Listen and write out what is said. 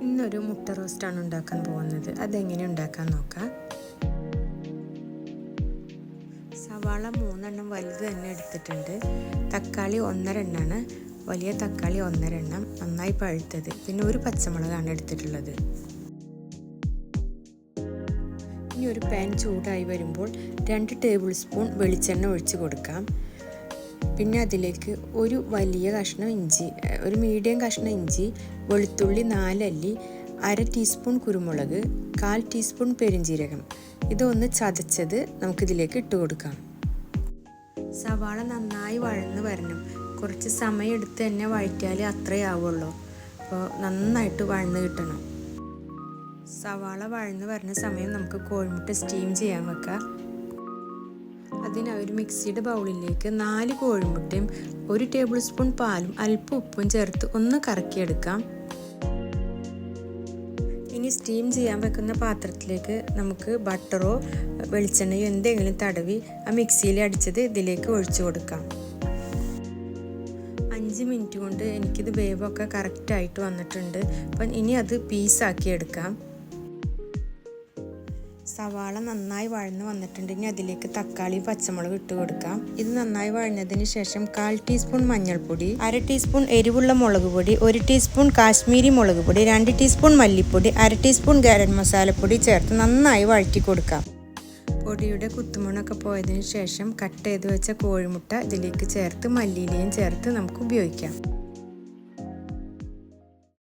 ഇന്നൊരു മുട്ട റോസ്റ്റാണ് ഉണ്ടാക്കാൻ പോകുന്നത്. അതെങ്ങനെ ഉണ്ടാക്കാൻ നോക്കാം. സവാള 3 എണ്ണം വലുത് തന്നെ എടുത്തിട്ടുണ്ട്. തക്കാളി 1.5 എണ്ണമാണ്, വലിയ തക്കാളി 1.5 എണ്ണം നന്നായി പഴുത്തത്. പിന്നെ ഒരു പച്ചമുളകാണ് എടുത്തിട്ടുള്ളത്. ഇനി ഒരു പാൻ ചൂടായി വരുമ്പോൾ 2 ടേബിൾ സ്പൂൺ വെളിച്ചെണ്ണ ഒഴിച്ച് കൊടുക്കാം. പിന്നെ അതിലേക്ക് ഒരു വലിയ കഷ്ണം ഇഞ്ചി, ഒരു മീഡിയം കഷ്ണം ഇഞ്ചി, വെളുത്തുള്ളി 4 അല്ലി, 1/2 ടീസ്പൂൺ കുരുമുളക്, 1/4 ടീസ്പൂൺ പെരുംജീരകം, ഇതൊന്ന് ചതച്ചത് നമുക്കിതിലേക്ക് ഇട്ട് കൊടുക്കാം. സവാള നന്നായി വഴന്ന് വരണം. കുറച്ച് സമയം എടുത്ത് തന്നെ വഴറ്റിയാലേ അത്രയേ ആവുള്ളൂ. അപ്പോൾ നന്നായിട്ട് വഴന്ന് കിട്ടണം. സവാള വഴന്ന് വരുന്ന സമയം നമുക്ക് കോഴിമുട്ട സ്റ്റീം ചെയ്യാൻ വെക്കാം. അതിനായി ഒരു മിക്സിയുടെ ബൗളിലേക്ക് 4 കോഴിമുട്ടയും 1 ടേബിൾ സ്പൂൺ പാലും അല്പം ഉപ്പും ചേർത്ത് ഒന്ന് കറക്കിയെടുക്കാം. ഇനി സ്റ്റീം ചെയ്യാൻ വെക്കുന്ന പാത്രത്തിലേക്ക് നമുക്ക് ബട്ടറോ വെളിച്ചെണ്ണയോ എന്തെങ്കിലും തടവി ആ മിക്സിയിൽ അടിച്ചത് ഇതിലേക്ക് ഒഴിച്ചു കൊടുക്കാം. 5 മിനിറ്റ് കൊണ്ട് എനിക്കിത് വേവൊക്കെ കറക്റ്റായിട്ട് വന്നിട്ടുണ്ട്. അപ്പം ഇനി അത് പീസാക്കി എടുക്കാം. സവാള നന്നായി വഴന്ന് വന്നിട്ടുണ്ട്. ഇനി അതിലേക്ക് തക്കാളി പച്ചമുളക് ഇട്ട് കൊടുക്കാം. ഇത് നന്നായി വഴഞ്ഞതിന് ശേഷം 1/4 ടീസ്പൂൺ മഞ്ഞൾപ്പൊടി, 1/2 ടീസ്പൂൺ എരിവുള്ള മുളക് പൊടി, 1 ടീസ്പൂൺ കാശ്മീരി മുളക് പൊടി, 2 ടീസ്പൂൺ മല്ലിപ്പൊടി, 1/2 ടീസ്പൂൺ ഗരം മസാലപ്പൊടി ചേർത്ത് നന്നായി വഴറ്റി കൊടുക്കാം. പൊടിയുടെ കുത്തുമണൊക്കെ പോയതിന് ശേഷം കട്ട് ചെയ്ത് വെച്ച കോഴിമുട്ട ഇതിലേക്ക് ചേർത്ത് മല്ലിയിലയും ചേർത്ത് നമുക്ക് ഉപയോഗിക്കാം.